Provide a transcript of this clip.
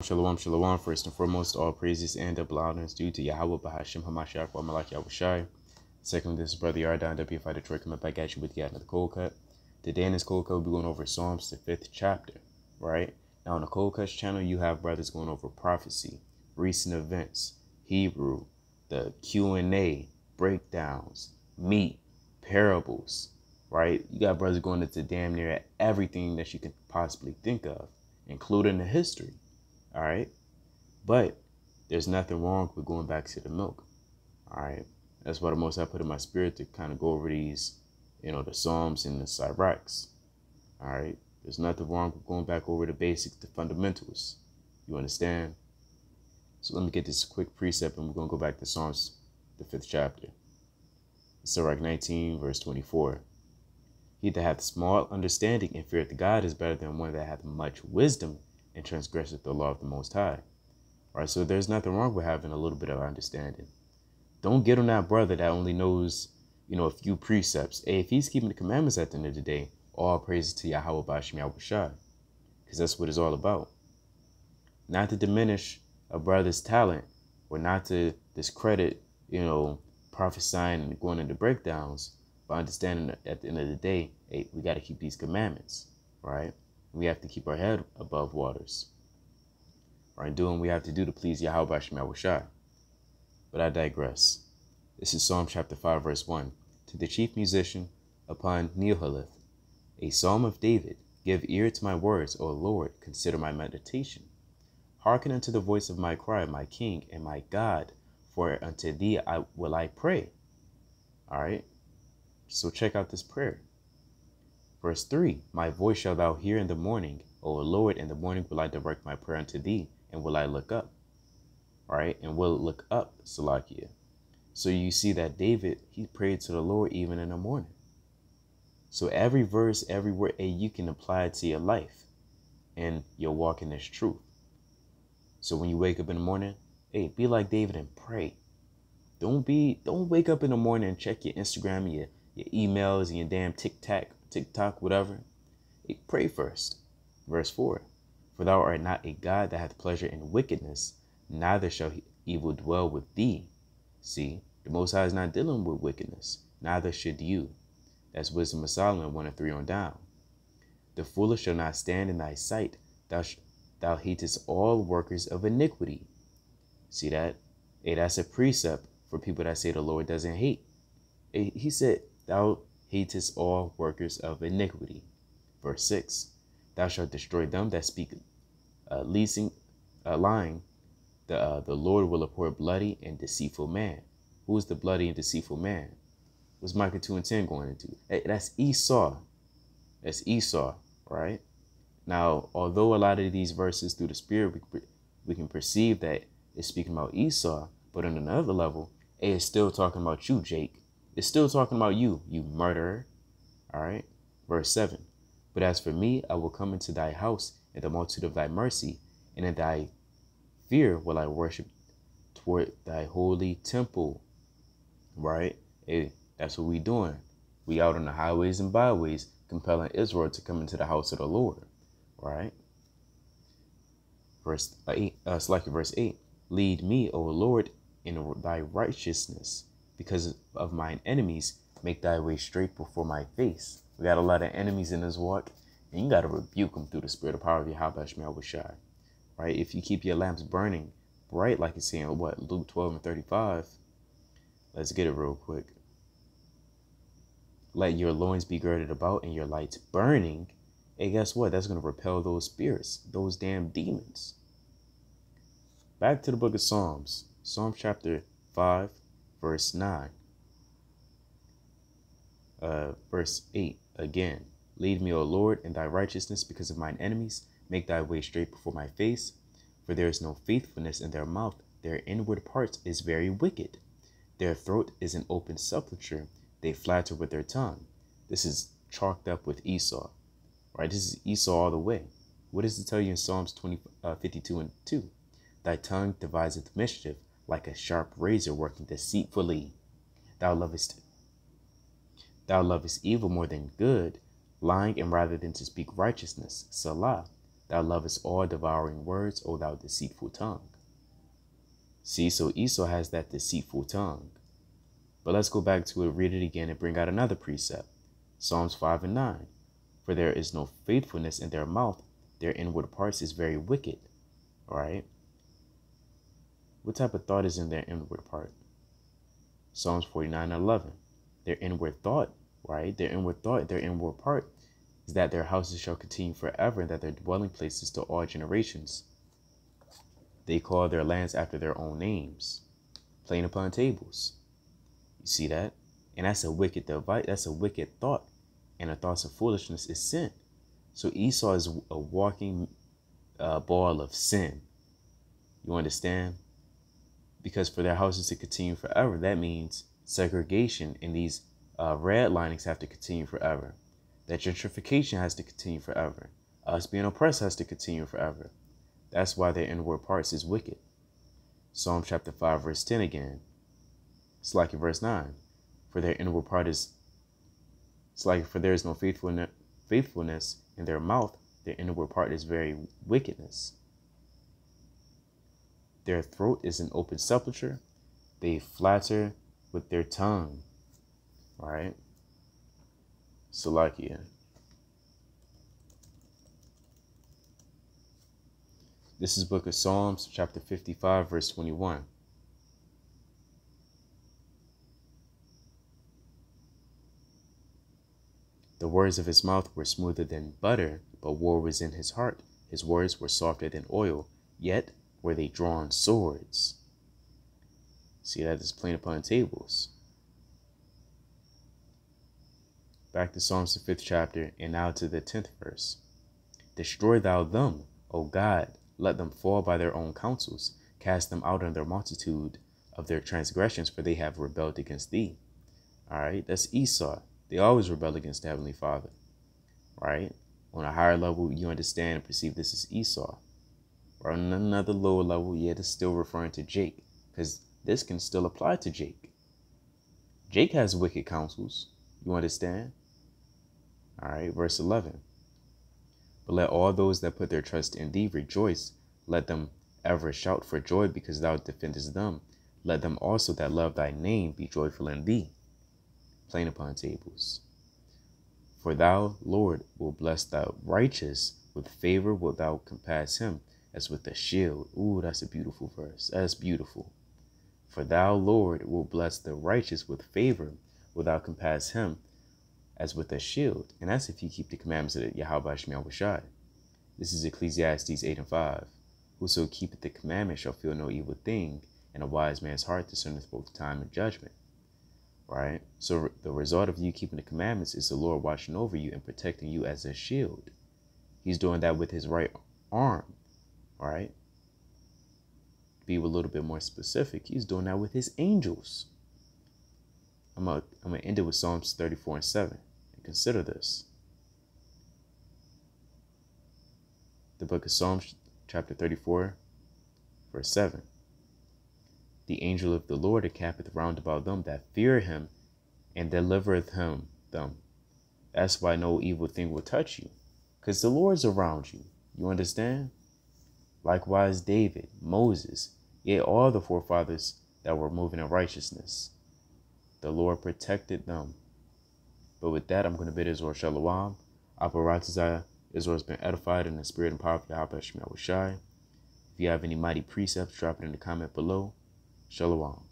Shalom, shalom. First and foremost, all praises and double honors due to Yahweh Bahashim Hamashiach wa Malak Yahushai. Second, this is Brother Yardan, WFI Detroit, coming back at you with yet another cold cut. Today in this cold cut, we'll be going over Psalms, the 5th chapter, right? Now, on the Cold Cuts channel, you have brothers going over prophecy, recent events, Hebrew, the Q&A, breakdowns, meat, parables, right? You got brothers going into damn near everything that you can possibly think of, including the history. All right. But there's nothing wrong with going back to the milk. All right. That's why the Most High put in my spirit to kind of go over these, the Psalms and the Sirachs. All right. There's nothing wrong with going back over the basics, the fundamentals. You understand? So let me get this quick precept and we're going to go back to Psalms, the 5th chapter. Sirach 19, verse 24. He that hath small understanding and feareth God is better than one that hath much wisdom and transgresseth the law of the Most High. All right, so there's nothing wrong with having a little bit of understanding. Don't get on that brother that only knows, a few precepts. Hey, if he's keeping the commandments at the end of the day, all praises to Yahweh Bashim Yahushai, because that's what it's all about. Not to diminish a brother's talent or not to discredit, prophesying and going into breakdowns, but understanding that at the end of the day, hey, we got to keep these commandments, right? We have to keep our head above waters. Right? Doing what we have to do to please Yahweh Bashim Yahushai. But I digress. This is Psalm chapter 5, verse 1. To the chief musician upon Nehaleth, a psalm of David. Give ear to my words, O Lord, consider my meditation. Hearken unto the voice of my cry, my King and my God, for unto thee will I pray. All right. So check out this prayer. Verse 3, my voice shalt thou hear in the morning. O Lord, in the morning will I direct my prayer unto thee, and will I look up. All right, and will look up, Salakia. So you see that David, he prayed to the Lord even in the morning. So every verse, every word, hey, you can apply it to your life, and you'll walk in this truth. So when you wake up in the morning, hey, be like David and pray. Don't wake up in the morning and check your Instagram, your emails, and your damn TikTok, whatever. Hey, pray first. Verse 4, for thou art not a God that hath pleasure in wickedness, neither shall evil dwell with thee. See, the Most High is not dealing with wickedness, neither should you. That's Wisdom of Solomon 1 and 3 on down. The foolish shall not stand in thy sight. Thou hatest all workers of iniquity. See that? Hey, that's a precept for people that say the Lord doesn't hate. Hey, he said, thou hatest all workers of iniquity. Verse 6, thou shalt destroy them that speak lying. The Lord will abhor bloody and deceitful man. Who is the bloody and deceitful man? What's Micah 2 and 10 going into? Hey, that's Esau. That's Esau, right? Now, although a lot of these verses through the Spirit, we can perceive that it's speaking about Esau, but on another level, it's still talking about you, Jake. It's still talking about you, you murderer. All right. Verse 7. But as for me, I will come into thy house in the multitude of thy mercy, and in thy fear will I worship toward thy holy temple. Right? Hey, that's what we doing. We out on the highways and byways, compelling Israel to come into the house of the Lord. Right? Verse 8. Verse 8. Lead me, O Lord, in thy righteousness, because of mine enemies. Make thy way straight before my face. We got a lot of enemies in this walk, and you got to rebuke them through the spirit of power of Yahweh Shai. Right? If you keep your lamps burning bright, like it's saying, Luke 12 and 35. Let's get it real quick. Let your loins be girded about and your lights burning. Hey, guess what? That's going to repel those spirits, those damn demons. Back to the book of Psalms. Psalm chapter 5, verse 9. Verse 8 again. Lead me, O Lord, in thy righteousness because of mine enemies. Make thy way straight before my face. For there is no faithfulness in their mouth. Their inward parts is very wicked. Their throat is an open sepulchre. They flatter with their tongue. This is chalked up with Esau. Right? This is Esau all the way. What does it tell you in Psalms 52 and 2? Thy tongue deviseth mischief like a sharp razor working deceitfully. Thou lovest evil more than good, lying and rather than to speak righteousness. Salah. Thou lovest all devouring words, O thou deceitful tongue. See, so Esau has that deceitful tongue. But let's go back to it, read it again, and bring out another precept. Psalms 5 and 9. For there is no faithfulness in their mouth, their inward parts is very wicked. All right? What type of thought is in their inward part? Psalms 49 and 11. Their inward thought, right? Their inward thought, their inward part is that their houses shall continue forever and that their dwelling places to all generations. They call their lands after their own names, playing upon tables. You see that? And that's a wicked device. That's a wicked thought. And the thoughts of foolishness is sin. So Esau is a walking ball of sin. You understand? Because for their houses to continue forever, that means segregation in these redlinings have to continue forever. That gentrification has to continue forever. Us being oppressed has to continue forever. That's why their inward parts is wicked. Psalm chapter 5, verse 10 again. It's like in verse 9. For their inward part is, it's like for there is no faithfulness in their mouth, their inward part is very wickedness. Their throat is an open sepulchre. They flatter with their tongue. All right. Salakia. This is Book of Psalms, chapter 55, verse 21. The words of his mouth were smoother than butter, but war was in his heart. His words were softer than oil, yet were they drawn swords. See, that is plain upon tables. Back to Psalms, the 5th chapter, and now to the 10th verse. Destroy thou them, O God, let them fall by their own counsels. Cast them out in their multitude of their transgressions, for they have rebelled against thee. All right, that's Esau. They always rebel against the Heavenly Father, right? On a higher level, you understand and perceive this as Esau. Or on another lower level, yeah, it's still referring to Jake, because this can still apply to Jake. Jake has wicked counsels, you understand? All right, verse 11. But let all those that put their trust in thee rejoice. Let them ever shout for joy because thou defendest them. Let them also that love thy name be joyful in thee. Plain upon tables. For thou, Lord, will bless the righteous. With favor wilt thou compass him as with a shield. Ooh, that's a beautiful verse. That's beautiful. For thou, Lord, will bless the righteous. With favor wilt thou compass him as with a shield. And that's if you keep the commandments of Yahweh Shemiah Washai. This is Ecclesiastes 8 and 5. Whoso keepeth the commandment shall feel no evil thing, and a wise man's heart discerneth both time and judgment. Right? So the result of you keeping the commandments is the Lord watching over you and protecting you as a shield. He's doing that with his right arm. Right? To be a little bit more specific, he's doing that with his angels. I'm gonna end it with Psalms 34 and 7. And consider this. The book of Psalms, chapter 34, verse 7. The angel of the Lord encampeth round about them that fear him, and delivereth them. That's why no evil thing will touch you, because the Lord's around you. You understand? Likewise, David, Moses, yea, all the forefathers that were moving in righteousness. The Lord protected them. But with that, I'm going to bid Israel Shalom. Aparatazah, Israel has been edified in the spirit and power of Yahweh Shemiah Washai. If you have any mighty precepts, drop it in the comment below. Shalom.